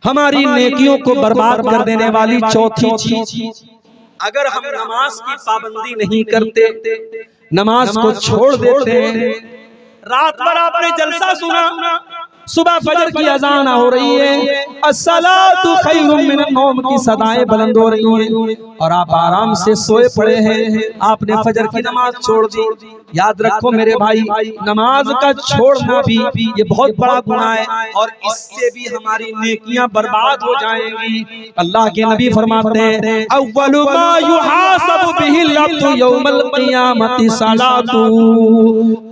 हमारी नेकियों को बर्बाद कर देने वाली चौथी चीज, अगर हम नमाज की पाबंदी नहीं करते, नमाज को छोड़ देते हैं, रात भर आपने जलसा सुना, सुबह फजर की अजान हो रही है, अस्सलातु खैरुम मिनन नौम की सदाएं बुलंद हो रही हैं और आप आराम से सोए पड़े हैं, आपने फजर की नमाज छोड़ दी। याद रखो मेरे भाई, नमाज का छोड़ना भी ये बहुत बड़ा गुनाह है और इससे भी हमारी नेकियां बर्बाद हो जाएंगी। अल्लाह के नबी फरमाते हैं, अव्वलु मा युहासबु बिहिल अब्दु यौमल क़ियामति सलातु,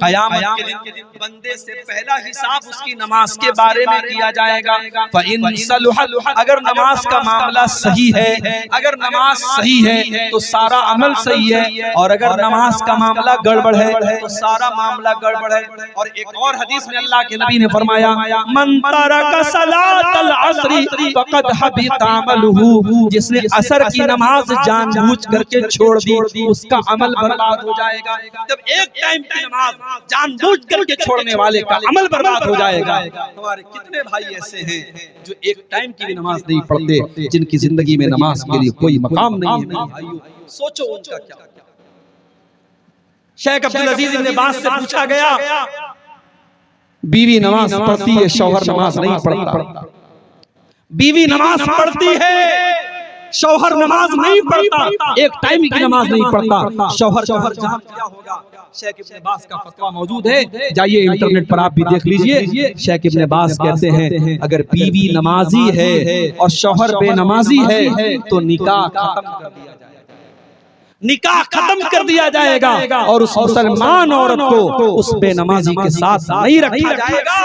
क़यामत के दिन बंदे से पहला हिसाब उसकी नमाज के बारे में किया जाएगा। फ़इन सलुहत, अगर नमाज का मामला सही है, अगर नमाज सही है तो सारा अमल सही है, और अगर नमाज का मामला गड़बड़ है तो सारा मामला गड़बड़ है। और एक और हदीस में अल्लाह के नबी ने फरमाया, मन तरका सलातल अस्री फक़द हबिता अमलुहु, जिसने असर की नमाज जानबूझ करके छोड़ दी उसका अमल बर्बाद हो जाएगा। जब एक टाइम की नमाज जानबूझ करके छोड़ने वाले का अमल बर्बाद हो जाएगा। हमारे कितने भाई ऐसे हैं जो एक टाइम की भी नमाज नहीं पढ़ते, जिनकी जिंदगी में नमाज के लिए कोई मकाम नहीं है। भाइयों सोचो उनका क्या। शेख अब्दुल अजीज इब्न बाज से पूछा गया, बीवी नमाज पढ़ती है, शौहर नमाज नहीं पढ़ता। बीवी नमाज पढ़ती है, शौहर नमाज नहीं पढ़ता, एक टाइम की नमाज नहीं पढ़ता, शौहर जहां क्या होगा। शेख इब्न बाज का फतवा मौजूद है, जाइए इंटरनेट पर आप भी देख लीजिए। शेख इब्न बाज कहते हैं, अगर बीवी नमाजी है और शौहर बेनमाजी है तो निकाह खत्म कर दिया जाएगा, निकाह खत्म कर दिया जाएगा और उस मुसलमान औरत को उस बेनमाजी के साथ नहीं रखा जाएगा,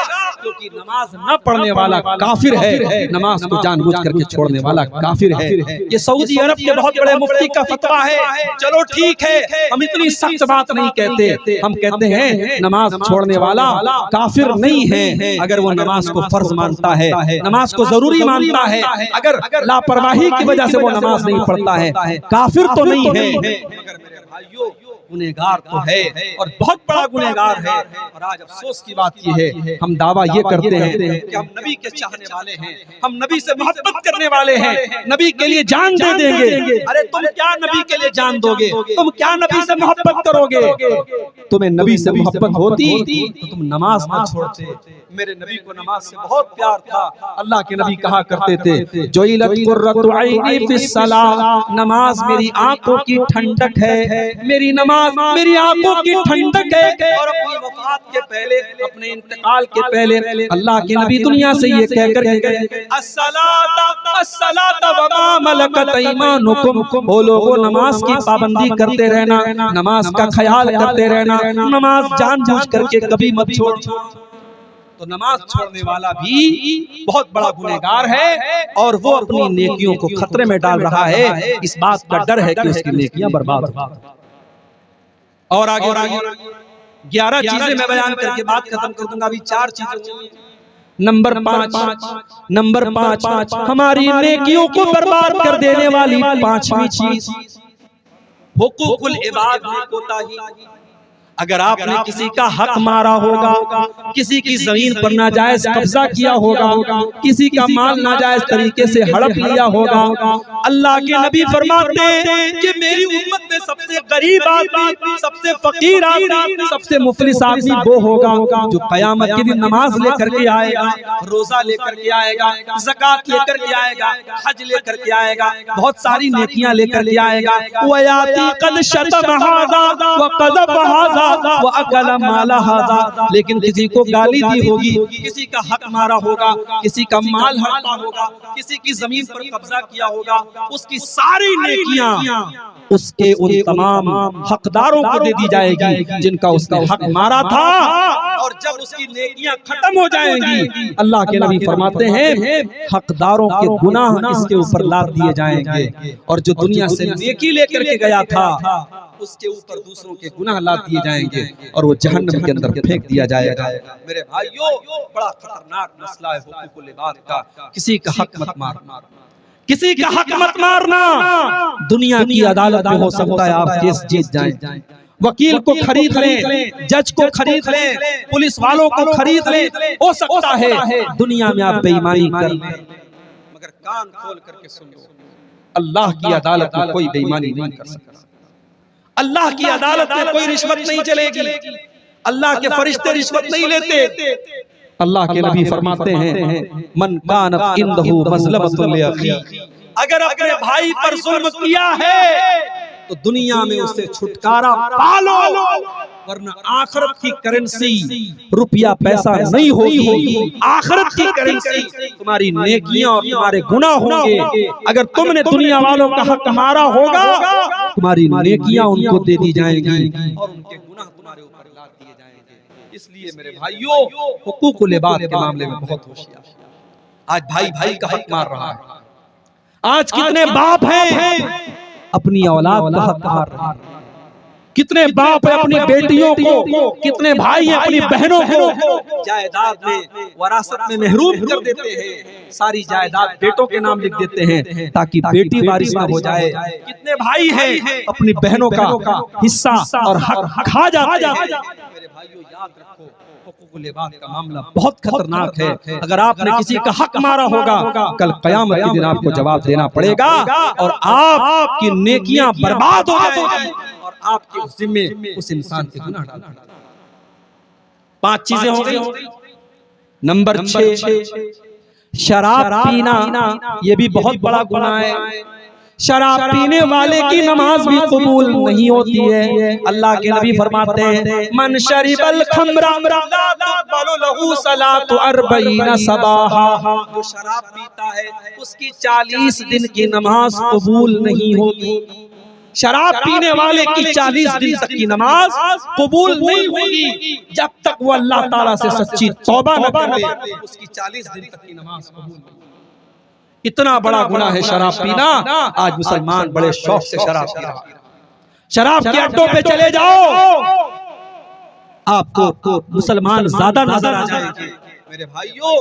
क्योंकि नमाज न पढ़ने वाला काफिर है, नमाज को जानबूझ करके छोड़ने वाला काफिर है। ये सऊदी अरब के बहुत बड़े मुफ्ती का फतवा है। चलो ठीक है, हम इतनी सख्त बात नहीं कहते, हम कहते हैं नमाज छोड़ने वाला काफिर नहीं है अगर वो नमाज को फर्ज मानता है, नमाज को जरूरी मानता है। अगर लापरवाही की वजह से वो नमाज नहीं पढ़ता है, काफिर तो नहीं है, मगर मेरे भाइयों गुनहगार तो है और बहुत बड़ा गुनहगार है। और आज अफसोस की बात ये है, हम दावा ये करते हैं कि हम नबी के चाहने वाले हैं, हम नबी से मोहब्बत करने वाले हैं, नबी के लिए जान दे देंगे। अरे तुम क्या नबी के लिए जान दोगे, तुम क्या नबी से मोहब्बत करोगे। तुम्हें नबी से मोहब्बत होती तो तुम नमाज न छोड़ते। मेरे नबी को नमाज से बहुत प्यार था। अल्लाह के नबी कहा करते थे, जुइलत कुर्रतु ऐनी फिस सलाह, नमाज मेरी आंखों की ठंडक है, मेरी नमाज मेरी आंखों की ठंडक है। और अपनी वफात के पहले, अपने इंतकाल के पहले अल्लाह के नबी दुनिया से ये कहकर गए, अस्सलात व मा मलकत ऐमानुकुम, ओ लोगों नमाज की पाबंदी करते रहना, नमाज का ख्याल करते रहना, नमाज जानबूझ करके कभी मत छोड़ो। तो नमाज छोड़ने वाला भी बहुत बड़ा गुनहगार है और वो अपनी नेकियों को खतरे में डाल रहा है। इस बात का डर है कि उसकी नेकियां बर्बाद हो। और आगे 11 चीजें मैं बयान करके बात खत्म कर दूंगा। अभी 4 चीजें। नंबर 5 हमारी नेकियों को बर्बाद कर देने वाली 5वीं चीज, हुकूकुल इबाद में कोताही। अगर आपने किसी का हक मारा होगा, किसी की जमीन पर नाजायज कब्जा किया होगा, किसी का माल नाजायज तरीके से हड़प लिया होगा, अल्लाह के नबी फरमाते हैं कि मेरी उम्मत में सबसे गरीब आदमी, सबसे फकीर आदमी, सबसे मुफलिस आदमी वो होगा जो क़यामत के दिन नमाज लेकर के आएगा, रोजा लेकर के आएगा, ज़कात लेकर के आएगा, हज लेकर के आएगा, बहुत सारी नेकियां लेकर के आएगा। वयाती कद शतम हाज़ा व क़ज़फ़ हाज़ा वो अकला माला हाज़ा, लेकिन किसी को गाली दी होगी, किसी का हक मारा होगा, किसी का माल हड़पा होगा, किसी की जमीन पर कब्जा किया होगा, उसकी सारी नेकियां उसके उन तमाम हकदारों को दे दी जाएगी जिनका उसने हक मारा था। और जब उसकी नेकियां खत्म हो जाएंगी, अल्लाह के नबी फरमाते हैं हकदारों के गुनाह इसके ऊपर लाद दिए जाएंगे, और जो दुनिया से नेकी लेकर के गया था उसके ऊपर दूसरों के गुनाह लाद दिए जाएंगे और वो जहन्नम के अंदर फेंक दिया जाएगा। मेरे भाइयों, बड़ा खतरनाक मसला है हुकूकुल इबाद का। किसी का हक मत मारना, किसी का हक मत मारना। दुनिया की अदालत में हो सकता है आप केस जीत जाएं, वकील को खरीद लें, जज को खरीद लें, पुलिस वालों को खरीद लें, हो सकता है दुनिया में आप बेईमानी कर लें, कान खोल करके सुन लो, अल्लाह की अदालत में कोई बेईमानी नहीं कर सकता, अल्लाह की अदालत में कोई रिश्वत नहीं चलेगी, अल्लाह के फरिश्ते रिश्वत नहीं लेते। अल्लाह के नबी फरमाते हैं मन कानत इंदहु मज़लमतुन लिअखी, अगर अपने भाई पर जुल्म किया है तो दुनिया में उससे छुटकारा पालो, वरना आखिरत की करेंसी रुपया पैसा नहीं होगी, आखिरत की करेंसी तुम्हारी नेकियां और तुम्हारे गुनाह होंगे। अगर तुमने दुनिया वालों का हक मारा होगा, तुम्हारी नेकियां उनको दे दी जाएंगी और उनके गुनाह तुम्हारे ऊपर लाद दिए जाएंगे। इसलिए मेरे भाइयों, हुकूकुल इबाद के मामले में बहुत होशियार। आज भाई भाई का हक मार रहा है, आज कितने बाप हैं अपनी औलाद का हक मार रहे हैं, कितने बाप है अपनी बेटियों को, कितने भाई हैं अपनी बहनों को जायदाद में वरासत में महरूम कर देते हैं, सारी जायदाद बेटों के नाम लिख देते हैं ताकि बेटी वारिस ना हो जाए। कितने भाई हैं अपनी बहनों का हिस्सा और हक खा जाते हैं। मेरे भाइयों याद रखो, हुकूकुल इबाद का मामला बहुत खतरनाक है। अगर आपने किसी का हक मारा होगा, कल क़यामत के दिन आपको जवाब देना पड़ेगा और आपकी नेकियां बर्बाद हो जाएगी और आपके जिम्मे उस इंसान के गुनाह डाल देंगे। 5 चीजें हो गई। नंबर 6, शराब पीना, ये भी बहुत बड़ा गुनाह है। शराब पीने वाले की नमाज भी कबूल नहीं होती है। अल्लाह के नबी फरमाते हैं मन शरिबल खम्रा ला तुक़बलु लहू सलातु 40 सबाहा, जो शराब पीता है उसकी 40 दिन की नमाज कबूल नहीं होगी। शराब पीने वाले की 40 दिन तक की नमाज कबूल नहीं होगी जब तक वो अल्लाह ताला से सच्ची तौबा न कर ले, उसकी 40 दिन तक की नमाज कबूल नहीं। इतना बड़ा गुनाह है शराब पीना। आज मुसलमान बड़े शौक से शराब पी रहा है। शराब के अड्डों पे चले जाओ, आपको मुसलमान ज्यादा नजर आ जाएंगे। मेरे भाइयों,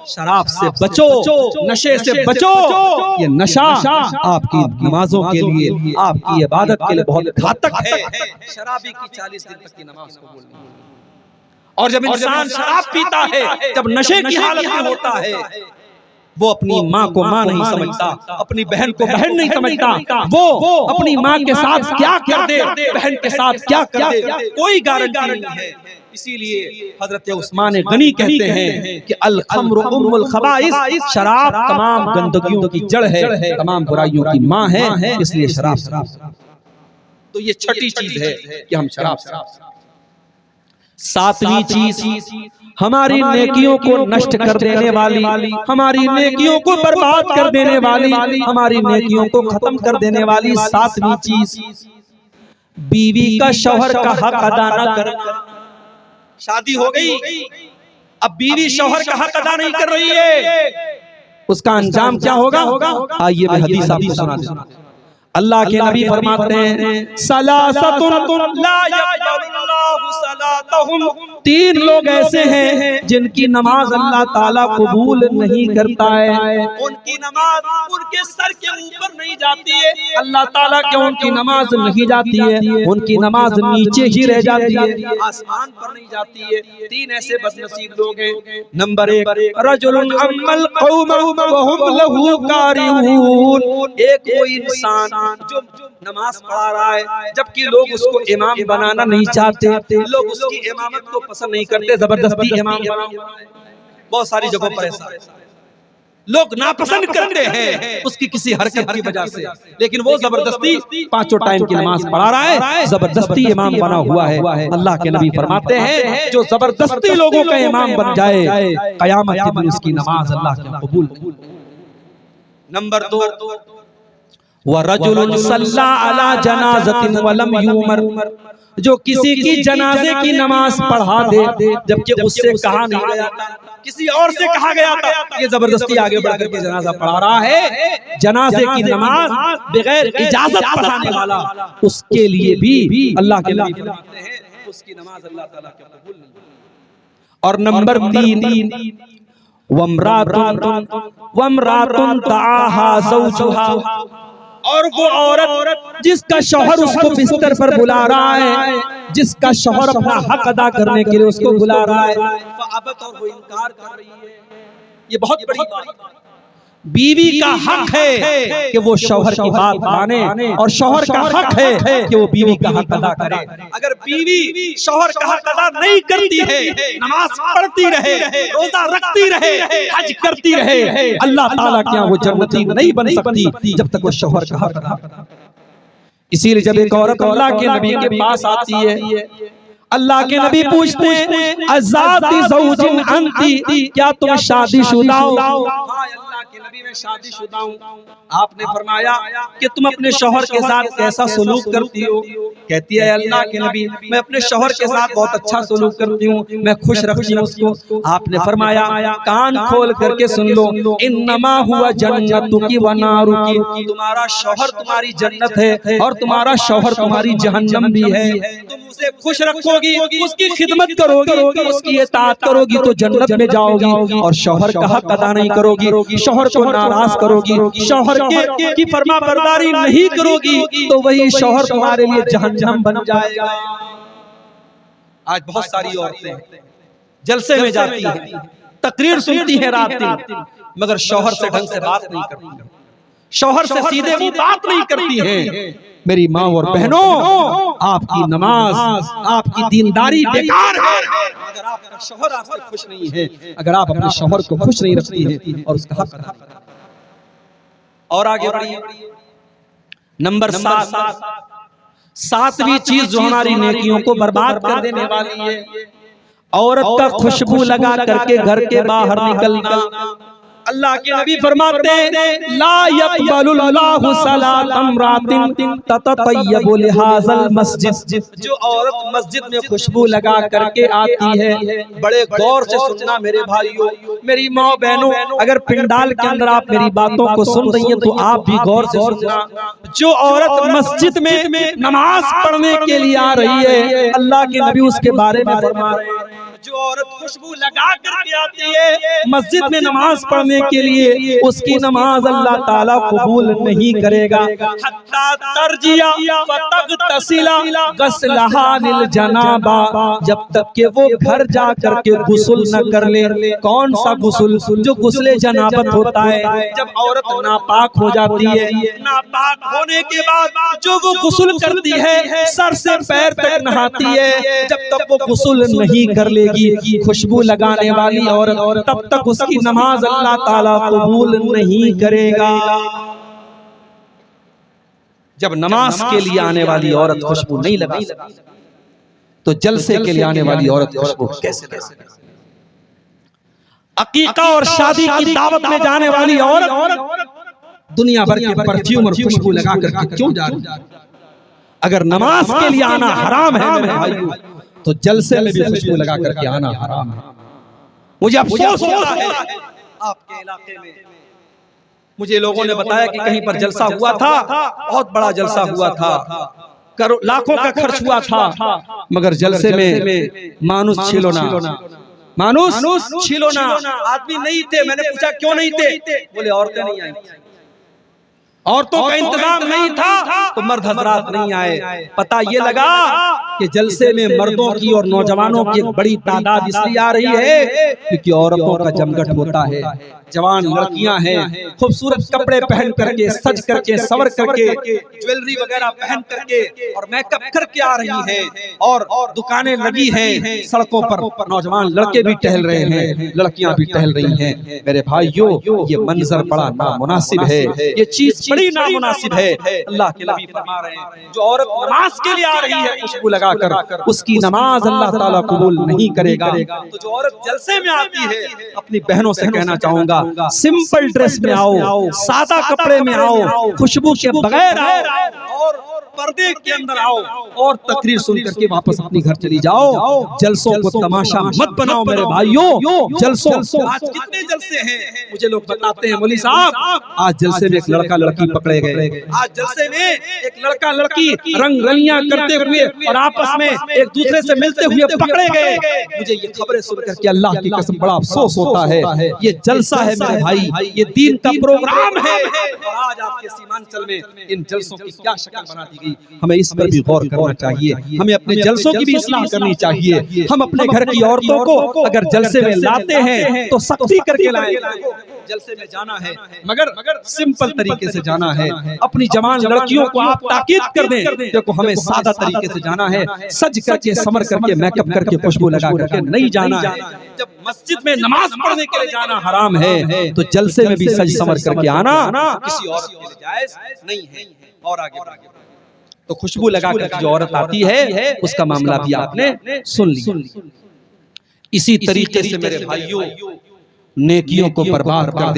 शराब से बचो, नशे से बचो। ये नशा आपकी नमाजों के लिए, आपकी इबादत के लिए बहुत घातक है। शराबी की 40 दिन तक की नमाज कबूल नहीं। और जब इंसान शराब पीता है, जब नशे की हालत में होता है, वो अपनी माँ को माँ नहीं समझता, अपनी बहन को बहन नहीं समझता। वो अपनी माँ के साथ क्या कर दे, बहन के साथ क्या कर दे, कोई गारंटी नहीं है। इसीलिए हजरत उस्मान गनी कहते हैं कि अल खम्रु उम्मुल खबाइस, शराब तमाम गंदगियों की जड़ है, तमाम बुराइयों की माँ है। इसलिए शराब। तो ये छठी चीज है कि हम शराब। 7वीं चीज, हमारी नेकियों को नष्ट कर देने वाली, हमारी नेकियों को बर्बाद कर देने वाली, हमारी नेकियों को खत्म कर देने वाली 7वीं चीज, बीवी का शौहर का हक अदा न करना। शादी हो गई, अब बीवी शौहर का हक अदा नहीं कर रही है, उसका अंजाम क्या होगा? आइए मैं हदीस आपको सुना दूं। अल्लाह के नबी फरमाते हैं सलासतुन ला यक़बलुल्लाहु सलातहुम, 3 लोग ऐसे हैं जिनकी नमाज अल्लाह ताला कबूल नहीं करता है। उनकी नमाज उनके सर के ऊपर नहीं जाती है, अल्लाह ताला के उनकी नमाज नहीं जाती है, उनकी नमाज नीचे ही रह जाती है, आसमान पर नहीं जाती है। 3 ऐसे बदनसीब लोग हैं। नंबर 1, रजुलुन अम्मल कौम व हुम लहू कारिहून, एक वो इंसान जो नमाज पढ़ा रहा है जबकि लोग उसको इमाम बनाना नहीं चाहते, लोग उसकी इमामत को पसंद नहीं करते, जबरदस्ती इमाम बना हुआ है। बहुत सारी जगहों पर ऐसा लोग नापसंद करते हैं उसकी किसी हरकत की वजह से, लेकिन वो जबरदस्ती 5 टाइम की नमाज पढ़ा रहा है, जबरदस्ती इमाम बना हुआ है। अल्लाह के नबी फरमाते हैं जो जबरदस्ती लोगों का इमाम बन जाए, कयामत के दिन उसकी नमाज अल्लाह के कबूल नहीं। नंबर 2, वरजुलुन सल्ला अला जनाज़तिन वलम युमर, जो किसी की जनाजे की नमाज पढ़ा दे जबकि उससे कहा नहीं गया था, किसी और से कहा गया था, ये जबरदस्ती आगे बढ़कर के जनाजा पढ़ा रहा है। जनाजे की नमाज बगैर इजाजत पढ़ाने वाला, उसके लिए भी अल्लाह के नबी फरमाते हैं उसकी नमाज अल्लाह ताला के कबूल नहीं। और नंबर 3, वमरातुन ताहा ज़ौजुहा, और वो औरत जिसका शौहर उसको बिस्तर पर बुला रहा है, जिसका शौहर अपना हक अदा करने के लिए उसको बुला रहा है, और वो इनकार कर रही है। ये बहुत बड़ी बात। बीवी का हक है कि वो शौहर की बात माने और शौहर का हक है कि वो बीवी का हक अदा करे। अगर बीवी शौहर का हक अदा नहीं करती है, नमाज पढ़ती रहे, रोजा रखती रहे, हज करती रहे, अल्लाह ताला के यहाँ वो जन्नती नहीं बन सकती जब तक वो शौहर का हक अदा करे। इसीलिए जब एक औरत अल्लाह के नबी के पास आती है, अल्लाह के नबी पूछते हैं अज़ाती ज़ौजिन अंती, क्या तुम शादीशुदा हो? अल्लाह के नबी मैं शादीशुदा हूँ। आपने फरमाया कि तुम अपने शौहर के साथ कैसा सलूक करती हो? कहती है अल्लाह के नबी मैं अपने शौहर के साथ बहुत अच्छा सलूक करती हूँ, मैं खुश रखती हूँ उसको। आपने फरमाया कान खोल करके सुन लो, इन्नमा हुआ जन्नतुकी व नारुकी, तुम्हारा शौहर तुम्हारी जन्नत है और तुम्हारा शौहर तुम्हारी जहन्नम भी है। तुम उसे खुश रखोगी, उसकी खिदमत करोगी, उसकी इताअत करोगी तो जन्नत में जाओगी, और शौहर का हक अदा नहीं करोगी, शौहर को नाराज करोगी, शौहर की फरमा बरदारी नहीं करोगी तो वही शौहर तुम्हारे लिए जहन्नम बन जाएगा। आज बहुत सारी औरतें जलसे में जाती हैं, तकरीर सुनती हैं रात दिन, मगर शौहर से ढंग से बात नहीं करती, शौहर से सीधे मुंह बात नहीं करती हैं। मेरी माँ और बहनों, आपकी नमाज, आपकी दीनदारी बेकार है अगर आपका शौहर आपसे खुश नहीं है, अगर आप अपने शौहर को खुश नहीं रखती हैं और उसका हक अदा करती। और आगे बढ़िए, नंबर 7, सातवीं चीज जो हमारी नेकियों को बर्बाद कर देने वाली है, औरत का खुशबू लगा करके घर के बाहर निकलना। अल्लाह के नबी फरमाते हैं ला यक़बलुल्लाहु सलातम रातिन तततय्यबु लिहाज़ल मस्जिद, जो औरत मस्जिद में खुशबू लगा करके आती है, बड़े गौर से सुनना मेरे भाइयों, मेरी माँ बहनों, अगर पिंडाल के अंदर आप मेरी बातों को सुन रही हैं तो आप भी गौर से सुनना। जो औरत मस्जिद में नमाज पढ़ने के लिए आ रही है, अल्लाह के नबी उसके बारे में फरमा रहे हैं, जो औरत खुशबू लगा करके आती है मस्जिद में नमाज पढ़ने के लिए, उसकी नमाज अल्लाह ताला कबूल नहीं करेगा। हत्ता तरजिया फतगतसिला गस्लहा लिल जनाबा, जब तक के वो घर जा करके गुस्ल न कर ले। कौन सा गुस्ल? जो गुस्ले जनाबत होता है, जब औरत नापाक हो जाती है, नापाक होने के बाद जो वो गुस्ल करती है, सर से पैर तक नहाती है, जब तक वो गुस्ल नहीं कर लेगी खुशबू लगाने वाली औरत, तब तक उसकी नमाज अल्लाह ताला कबूल नहीं करेगा। जब नमाज के लिए आने वाली औरत खुशबू नहीं लगा तो जलसे के लिए आने वाली औरत खुशबू कैसे लगा? अकीका और शादी की दावत में जाने वाली औरत दुनिया भर के परफ्यूम और खुशबू लगा करके क्यों जा रही? अगर नमाज के लिए आना हराम है मेरे भाइयों, तो जलसे में भी खुशबू लगा करके आना हराम है। मुझे अफसोस होता है आपके इलाके में, मुझे लोगों ने बताया कि कहीं पर जलसा हुआ था, बहुत बड़ा जलसा हुआ था, लाखों का खर्च हुआ था, मगर जलसे में मानुस छिलोना, मानुस छिलोना आदमी नहीं थे। मैंने पूछा क्यों नहीं थे? बोले औरतें नहीं आई, औरतों का इंतजाम नहीं था तो मर्द हजरात नहीं आए। पता ये लगा कि जलसे में मर्दों की और नौजवानों की एक बड़ी तादाद इसलिए आ रही है क्योंकि औरतों का जमघट होता है। जवान लड़कियां हैं, खूबसूरत कपड़े पहन करके, सज करके, सवर करके, ज्वेलरी वगैरह पहन करके और मेकअप करके आ रही हैं, और दुकानें लगी हैं, सड़कों पर नौजवान लड़के भी टहल रहे हैं, लड़कियां भी टहल रही हैं। मेरे भाइयों, ये मंजर बड़ा नामुनासिब है, ये चीज बड़ी नामुनासिब है। अल्लाह के नबी फरमा रहे हैं जो औरत नमाज के लिए आ रही है खुशबू लगाकर, उसकी नमाज अल्लाह ताला कबूल नहीं करेगा। तो जो औरत जलसे में आती है, अपनी बहनों से कहना चाहूंगा सिंपल ड्रेस में आओ, सादा कपड़े में आओ, खुशबू के बगैर आओ और पर्दे के अंदर आओ और तकरीर सुन करके वापस अपनी घर चली जाओ। जलसों को तमाशा मत बनाओ मेरे भाइयों। जलसों आज कितने जलसे हैं मुझे लोग बताते हैं, मौलवी साहब आज जलसे में एक लड़का लड़की पकड़े गए, आज जलसे में एक लड़का लड़की रंग रलियां करते हुए और आपस में एक दूसरे से मिलते हुए पकड़े गए। मुझे ये खबरें सुन करके अल्लाह की कसम बड़ा अफसोस होता है। ये जलसा है मेरे भाई, ये दीन का प्रोग्राम है और आज आपके सीमांचल में इन जलसों की क्या शक्ल बना दी गई। हमें इस पर भी गौर करना चाहिए, हमें अपने जलसों की भी इस्लाह करनी चाहिए। हम अपने घर की औरतों को अगर जलसे में लाते हैं तो सख्ती करके लाएं, जलसे में जाना है, मगर सिंपल तरीके से जाना है। अपनी जवान लड़कियों को आप ताकीद कर दें, देखो हमें सादा तरीके से जाना है, सज करके समर करके मेकअप करके खुशबू लगा करके नहीं जाना है। जब मस्जिद में नमाज पढ़ने के लिए जाना हराम है, तो जलसे में भी सज समर करके आना किसी औरत के लिए जायज नहीं है। और आगे तो खुशबू लगा कर जो औरत आती है उसका मामला भी आपने सुन लिया। इसी तरीके से मेरे भाइयों, नेकियों को बर्बाद कर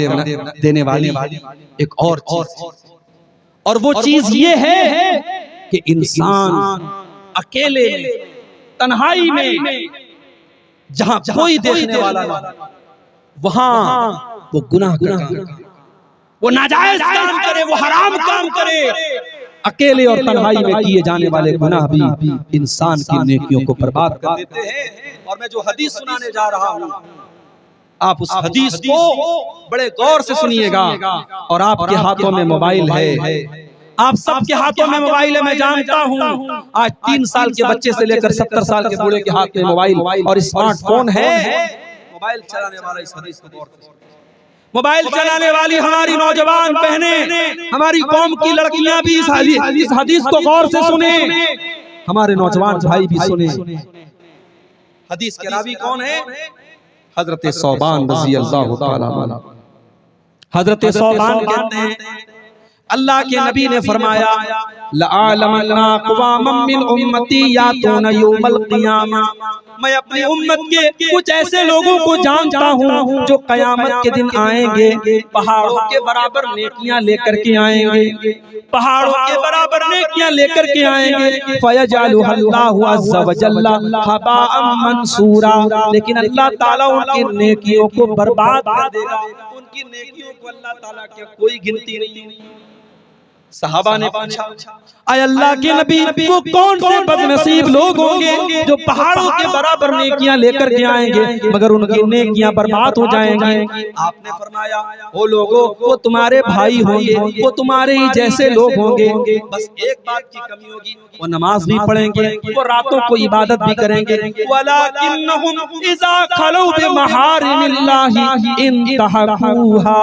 देने वाली एक और चीज, और वो चीज ये है कि इंसान अकेले तन्हाई में, जहां कोई देखने वाला ना, वहां वो गुनाह करे, वो नाजायज काम करे, वो हराम काम करे। अकेले और तन्हाई में किए जाने वाले गुनाह भी इंसान की नेकियों को बर्बाद कर देते हैं। और मैं जो हदीस सुनाने जा रहा हूं, आप उस हदीस को बड़े गौर से सुनिएगा। और आपके हाथों में मोबाइल है, आप सबके हाथों में मोबाइल है, मैं जानता हूं। आज 3 साल के बच्चे से लेकर 70 साल के बूढ़े के हाथ में मोबाइल और स्मार्टफोन है। मोबाइल चलाने वाला इस हदीस को गौर से, मोबाइल चलाने वाली हमारी नौजवान बहनें, हमारी कौम की लड़कियां भी इस हदीस को गौर से सुने, हमारे नौजवान भाई भी सुने। हदीस के रावी कौन है? हजरत सौबान रज़ी अल्लाह तआला अन्हु। हजरत सौबान कहते हैं, अल्लाह के नबी ने फरमाया, लअलमन्ना क़वामम मिन उम्मती यातूना यौमल क़ियामा, मैं अपनी उम्मत के कुछ ऐसे लोगों को जानता हूँ जो कयामत के दिन आएंगे, पहाड़ों के बराबर नेकियां लेकर के आएंगे, पहाड़ों के बराबर नेकियां लेकर के आएंगे। फयजअलुहल्लाहु अज़्ज़ा व जल्ला हबाअम मंसूरा, लेकिन अल्लाह ताला उनकी नेकियों को बर्बाद कर देगा। उनकी नेकियों को अल्लाह ताला की कोई गिनती नहीं। सहाबा ने पूछा, आय अल्लाह के नबी, वो कौन से बदनसीब लोग होंगे जो पहाड़ों के बराबर नेकियां लेकर के आएंगे मगर उनकी नेकियां बर्बाद हो जाएंगी? आपने फरमाया, वो लोगों, वो तुम्हारे भाई होंगे, वो तुम्हारे ही जैसे लोग होंगे। बस एक बात की कमी होगी, वो नमाज भी पढ़ेंगे, वो रातों को इबादत भी करेंगे। वलाकिन्नहुम इज़ा खलू बिमहारिमिल्लाहि इंतहकुहा,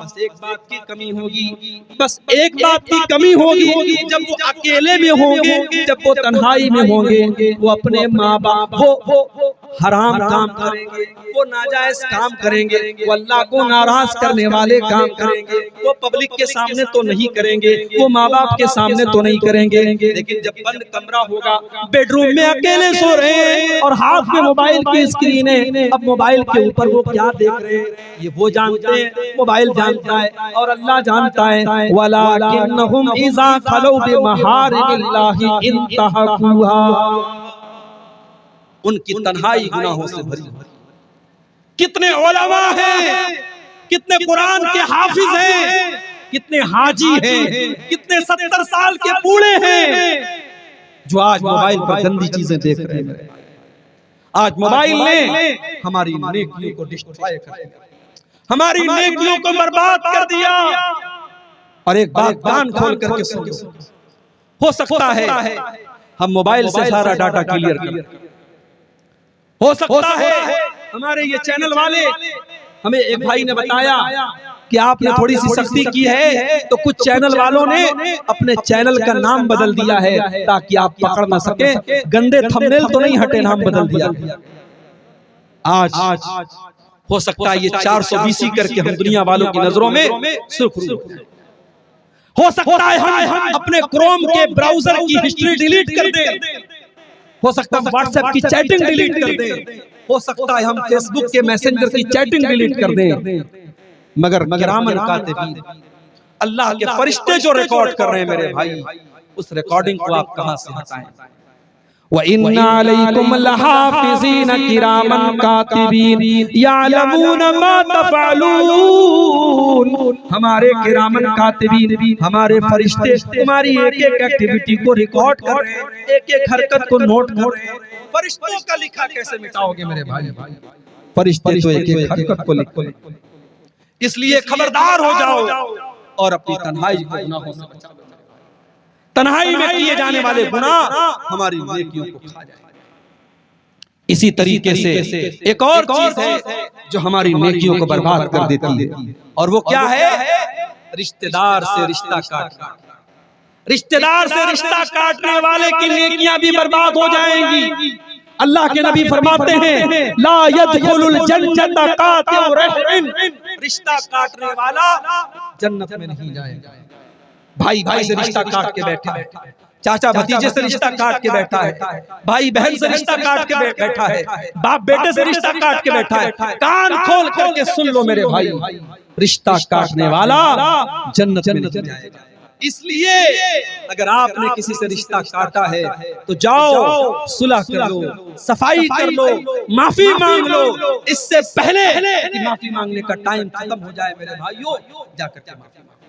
बस एक बात की कमी होगी, बस एक बात की कमी होगी, जब वो अकेले में होंगे, जब वो तन्हाई में होंगे, वो अपने माँ बाप, वो हराम काम करेंगे, वो नाजायज काम करेंगे, वो अल्लाह को नाराज करने वाले काम करेंगे। वो पब्लिक के सामने तो नहीं करेंगे, वो माँ बाप के सामने तो नहीं करेंगे, लेकिन जब बंद कमरा होगा, बेडरूम में अकेले सो रहे हैं और हाथ में मोबाइल की स्क्रीन है, अब मोबाइल के ऊपर वो क्या देख रहे हैं ये वो जानते हैं, मोबाइल जानता है और अल्लाह जानता है। वलाकिन्नहुम इज़ा खलू बिमहारिमिल्लाहि इंतहकुहा, उनकी तन्हाई गुनाहों से भरी। कितने उलमा हैं, कितने कुरान के हाफिज हैं, कितने हाजी हैं, कितने 70 साल के बूढ़े हैं जो आज मोबाइल पर गंदी चीजें देख रहे हैं। आज मोबाइल ने हमारी नेकियों को डिस्ट्रॉय कर दिया, हमारी नेकियों को बर्बाद कर दिया। और एक बात कान खोल करके सुनो, हो सकता है हम मोबाइल से सारा डाटा क्लियर कर, हो सकता है हमारे ये चैनल वाले, हमें एक भाई ने बताया कि आपने थोड़ी सी सख्ती की है, तो कुछ चैनल वालों ने अपने चैनल का नाम बदल दिया है ताकि आप पकड़ ना सके। गंदे थंबनेल तो नहीं हटे, नाम बदल दिया। आज हो सकता है ये 420 करके हम दुनिया वालों की नजरों में सुर्खरू हो सकता है, हम अपने क्रोम के ब्राउजर की हिस्ट्री डिलीट कर दें, हो सकता है व्हाट्सएप की चैटिंग डिलीट कर दें, हो सकता है हम फेसबुक के मैसेंजर की चैटिंग डिलीट कर दें, मगर किरामन कातिबीन, अल्लाह के फरिश्ते जो रिकॉर्ड कर रहे हैं मेरे भाई, उस रिकॉर्डिंग को आप कहां से हटाएं? व इन्ना अलैकुम लहाफिज़ीन किरामन कातिबीन यालमून मा तफअलून, हमारे किरामन कातिबीन, हमारे फरिश्ते तुम्हारी एक-एक एक्टिविटी को रिकॉर्ड कर रहे हैं, एक-एक हरकत को नोट कर रहे हैं। फरिश्तों का लिखा कैसे मिटाओगे मेरे भाई? फरिश्ते तो एक-एक हरकत को लिखते हैं। इसलिए खबरदार हो जाओ और अपनी तन्हाई को गुनाहों से बचाओ। तन्हाई में किए जाने वाले गुनाह हमारी नेकियों को खा जाएंगे। इसी तरीके से एक और चीज है जो हमारी नेकियों को बर्बाद कर देती है, और वो क्या है? रिश्तेदार से रिश्ता काटना। रिश्तेदार से रिश्ता काटने वाले की नेकियां भी बर्बाद हो जाएंगी। अल्लाह के नबी फरमाते हैं, ला यदखुलुल जन्नत कातिउ रहम, रिश्ता काटने वाला जन्नत में नहीं जाएगा। भाई भाई से रिश्ता काट के बैठा है, चाचा भतीजे से रिश्ता काट के बैठा है, भाई बहन से रिश्ता काट के बैठा है, बाप बेटे से रिश्ता काट के बैठा है। कान खोल करके सुन लो मेरे भाई, रिश्ता काटने वाला जन्नत में नहीं जाएगा। इसलिए अगर आपने किसी से रिश्ता काटा है तो जाओ सुलह कर लो, सफाई कर लो, माफी मांग लो। इससे पहले कि माफी मांगने का टाइम खत्म हो जाए मेरे भाइयों, जाकर के माफी मांगो।